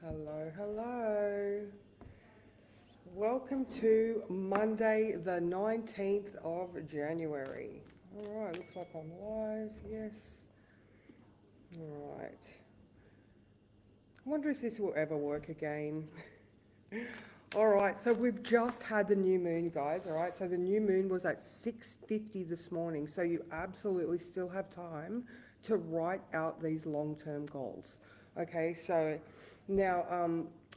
Hello, hello. Welcome to Monday, the 19th of January. All right, looks like I'm live. Yes. All right. I wonder if this will ever work again. All right, so we've just had the new moon, guys. All right, so the new moon was at 6:50 this morning. So you absolutely still have time to write out these long-term goals. Okay, so now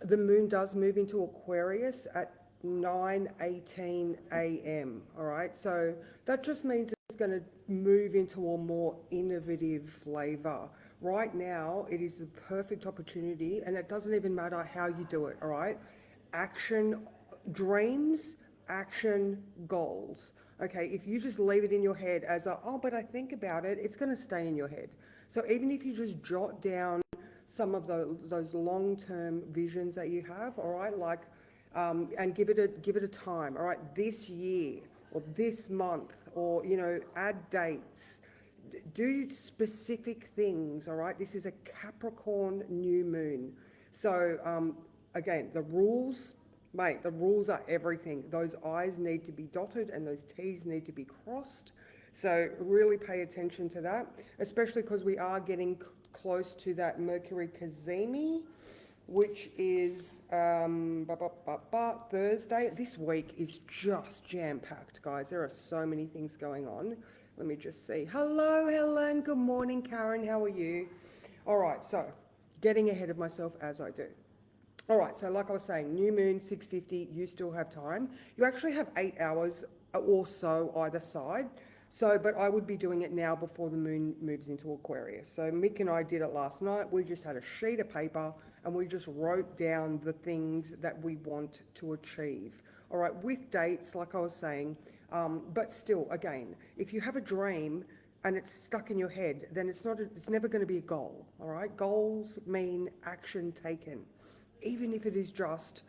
the moon does move into Aquarius at 9:18 a.m. All right, so that just means it's going to move into a more innovative flavor. Right now, it is the perfect opportunity, and it doesn't even matter how you do it. All right, action dreams, action goals. Okay, if you just leave it in your head as a, oh, but I think about it, it's going to stay in your head. So even if you just jot down some of those long-term visions that you have, all right, like, and give it a time, all right, this year or this month, or add dates, do specific things, all right. This is a Capricorn new moon, so again, the rules, mate, the rules are everything. Those I's need to be dotted and those T's need to be crossed. So really pay attention to that, especially because we are getting close to that Mercury Cazimi, which is Thursday. This week is just jam-packed, guys. There are so many things going on. Let me just see. Hello, Helen. Good morning, Karen. How are you? All right, so getting ahead of myself as I do. All right, so like I was saying, new moon, 6:50, you still have time. You actually have 8 hours or so either side. So, but I would be doing it now before the moon moves into Aquarius. So Mick and I did it last night. We just had a sheet of paper and we just wrote down the things that we want to achieve. All right, with dates, like I was saying, but still, again, if you have a dream and it's stuck in your head, then it's never going to be a goal. All right, goals mean action taken, even if it is just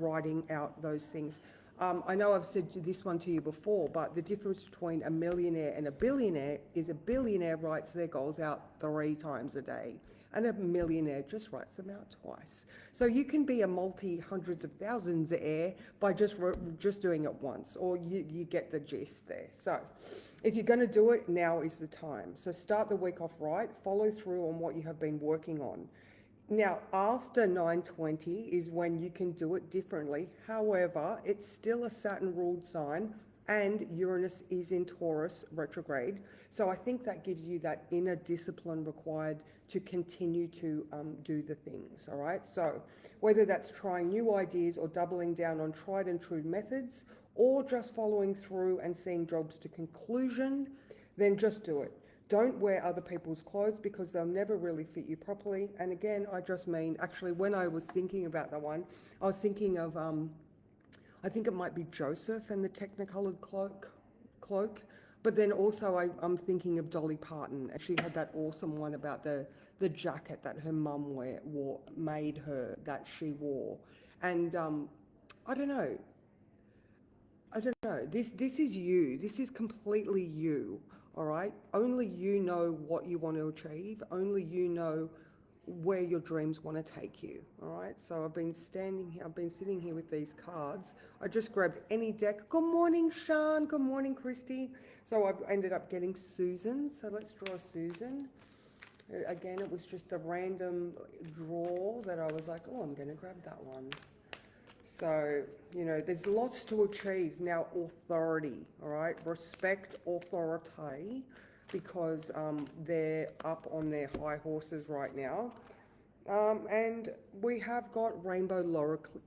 writing out those things. I know I've said this one to you before, but the difference between a millionaire and a billionaire is a billionaire writes their goals out 3 times a day, and a millionaire just writes them out twice. So you can be a multi-hundreds of thousands heir by just doing it once, or you get the gist there. So if you're going to do it, now is the time. So start the week off right, follow through on what you have been working on. Now, after 9:20 is when you can do it differently. However, it's still a Saturn ruled sign and Uranus is in Taurus retrograde. So I think that gives you that inner discipline required to continue to do the things. All right. So whether that's trying new ideas or doubling down on tried and true methods, or just following through and seeing jobs to conclusion, then just do it. Don't wear other people's clothes because they'll never really fit you properly. And again, I just mean, actually, when I was thinking about that one, I was thinking of, I think it might be Joseph and the Technicolored cloak. But then also I'm thinking of Dolly Parton, and she had that awesome one about the jacket that her mum made her, that she wore. And I don't know, I don't know. This is you. This is completely you. All right. Only you know what you want to achieve. Only you know where your dreams want to take you. All right. So I've been standing here. I've been sitting here with these cards. I just grabbed any deck. Good morning, Sean. Good morning, Christy. So I've ended up getting Susan. So let's draw Susan. Again, it was just a random draw that I was like, oh, I'm going to grab that one. So, there's lots to achieve. Now, authority, all right? Respect authority because they're up on their high horses right now. And we have got rainbow lorikeet,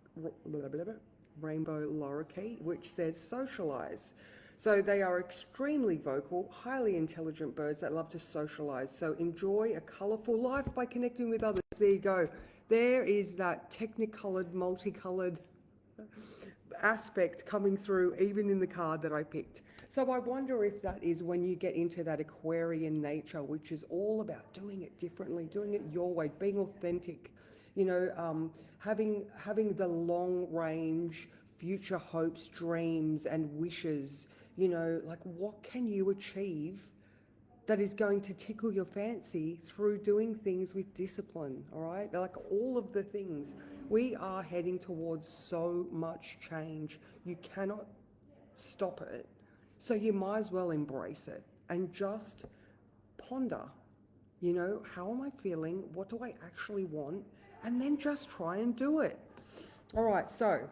which says socialize. So they are extremely vocal, highly intelligent birds that love to socialize. So enjoy a colourful life by connecting with others. There you go. There is that technicolored, multicolored aspect coming through even in the card that I picked. So I wonder if that is when you get into that Aquarian nature, which is all about doing it differently, doing it your way, being authentic, having the long range future hopes, dreams and wishes, like what can you achieve that is going to tickle your fancy through doing things with discipline, all right? Like all of the things. We are heading towards so much change. You cannot stop it. So you might as well embrace it and just ponder, how am I feeling? What do I actually want? And then just try and do it. All right, so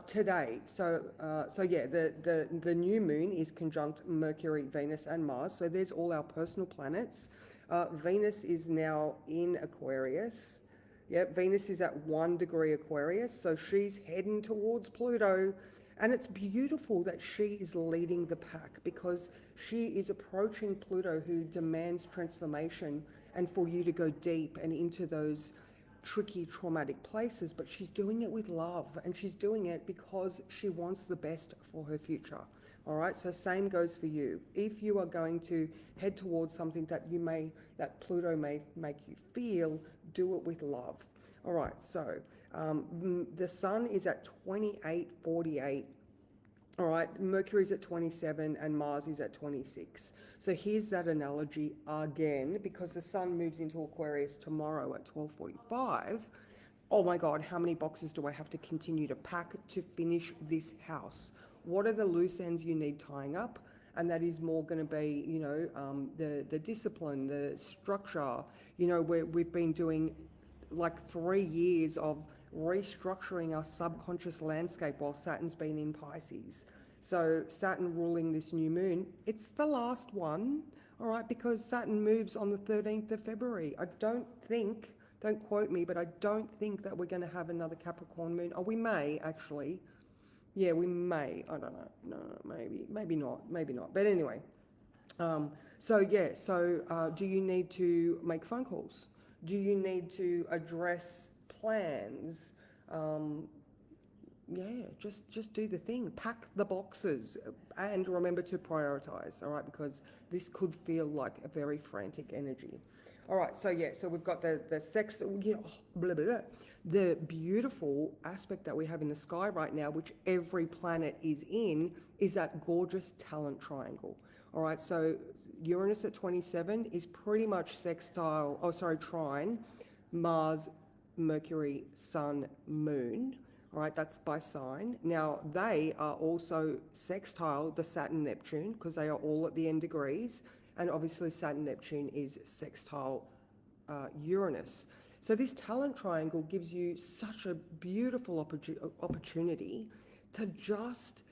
today, the new moon is conjunct Mercury, Venus, and Mars. So there's all our personal planets. Venus is now in Aquarius. Yep, Venus is at 1 degree Aquarius, so she's heading towards Pluto. And it's beautiful that she is leading the pack because she is approaching Pluto, who demands transformation and for you to go deep and into those tricky, traumatic places. But she's doing it with love, and she's doing it because she wants the best for her future. All right, so same goes for you. If you are going to head towards something that Pluto may make you feel, do it with love. All right, so the sun is at 28:48. All right, Mercury's at 27 and Mars is at 26. So here's that analogy again, because the sun moves into Aquarius tomorrow at 12:45. Oh my God, how many boxes do I have to continue to pack to finish this house? What are the loose ends you need tying up? And that is more going to be, the discipline, the structure. We've been doing like 3 years of restructuring our subconscious landscape while Saturn's been in Pisces. So Saturn ruling this new moon, it's the last one, all right, because Saturn moves on the 13th of February. Don't quote me, but I don't think that we're going to have another Capricorn moon. Oh, we may actually. Yeah, we may. I don't know. No, maybe not. But anyway, do you need to make phone calls? Do you need to address plans? Just do the thing. Pack the boxes and remember to prioritize, all right, because this could feel like a very frantic energy. All right, so we've got the sex, blah, blah, blah. The beautiful aspect that we have in the sky right now, which every planet is in, is that gorgeous talent triangle. All right, so Uranus at 27 is pretty much trine, Mars, Mercury, Sun, Moon. All right, that's by sign. Now, they are also sextile the Saturn Neptune because they are all at the end degrees. And obviously Saturn Neptune is sextile Uranus. So this talent triangle gives you such a beautiful opportunity to just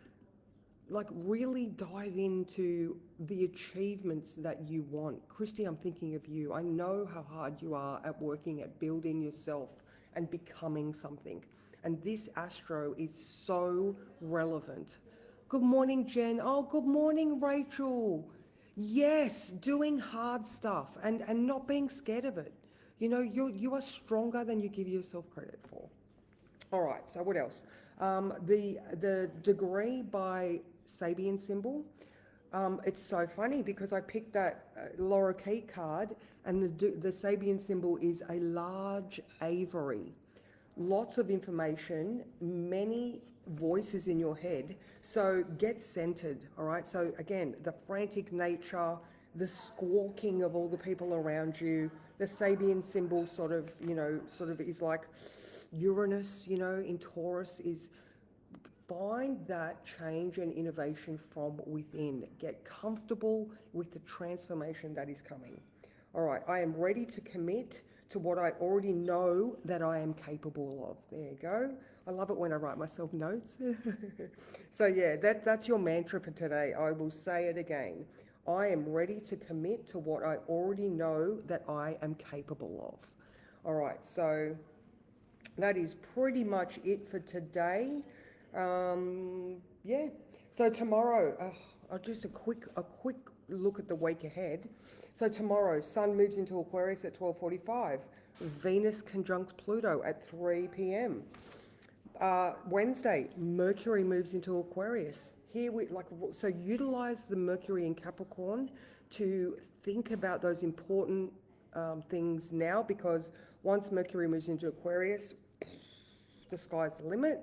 really dive into the achievements that you want. Christy, I'm thinking of you. I know how hard you are at working at building yourself and becoming something. And this astro is so relevant. Good morning, Jen. Oh, good morning, Rachel. Yes, doing hard stuff and not being scared of it. You are stronger than you give yourself credit for. All right, so what else? The degree by Sabian symbol. It's so funny because I picked that Laura Key card, and the Sabian symbol is a large aviary. Lots of information, many voices in your head. So get centered, all right? So again, the frantic nature, the squawking of all the people around you, the Sabian symbol sort of is like Uranus, in Taurus is find that change and innovation from within. Get comfortable with the transformation that is coming. All right, I am ready to commit to what I already know that I am capable of. There you go. I love it when I write myself notes. So that's your mantra for today. I will say it again. I am ready to commit to what I already know that I am capable of. All right, so that is pretty much it for today. So tomorrow, just a quick look at the week ahead. So tomorrow, Sun moves into Aquarius at 12:45. Venus conjunct Pluto at 3 p.m. Wednesday, Mercury moves into Aquarius. Here so utilize the Mercury in Capricorn to think about those important things now, because once Mercury moves into Aquarius, the sky's the limit.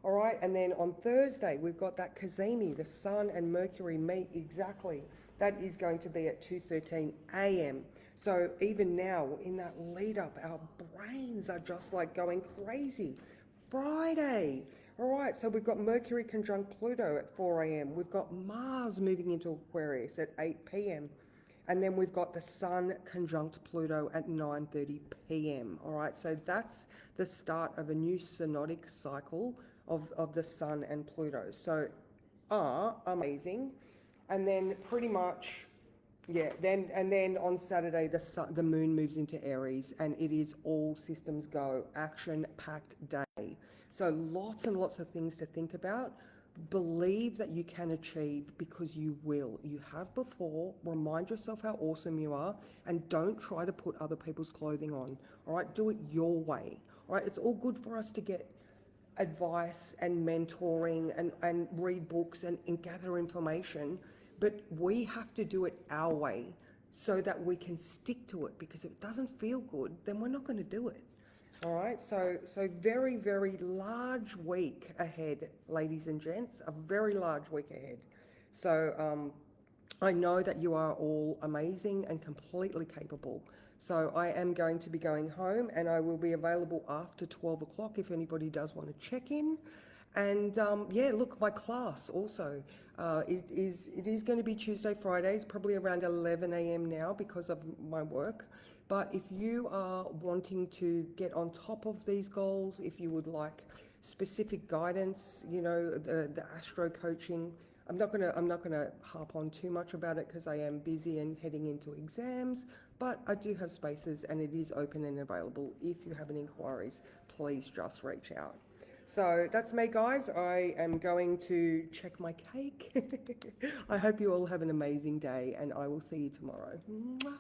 All right, and then on Thursday, we've got that Cazimi, the Sun and Mercury meet exactly That is going to be at 2:13 a.m. So even now, in that lead up, our brains are just like going crazy. Friday. All right, so we've got Mercury conjunct Pluto at 4 a.m. We've got Mars moving into Aquarius at 8 p.m. And then we've got the Sun conjunct Pluto at 9:30 p.m. All right, so that's the start of a new synodic cycle of the Sun and Pluto. So, amazing. And then pretty much, yeah, then on Saturday, the moon moves into Aries, and it is all systems go, action-packed day. So lots and lots of things to think about. Believe that you can achieve, because you will. You have before. Remind yourself how awesome you are, and don't try to put other people's clothing on. All right, do it your way. All right, it's all good for us to get advice and mentoring and read books and gather information, but we have to do it our way so that we can stick to it, because if it doesn't feel good, then we're not going to do it. All right, so very, very large week ahead, ladies and gents, a very large week ahead. So I know that you are all amazing and completely capable. So I am going to be going home, and I will be available after 12 o'clock if anybody does want to check in. And yeah, look, my class also, it is going to be Tuesday, Fridays, probably around 11 a.m. now because of my work. But if you are wanting to get on top of these goals, if you would like specific guidance, you know, the astro coaching, I'm not gonna harp on too much about it because I am busy and heading into exams, but I do have spaces and it is open and available. If you have any inquiries, please just reach out. So that's me, guys. I am going to check my cake. I hope you all have an amazing day, and I will see you tomorrow. Mwah.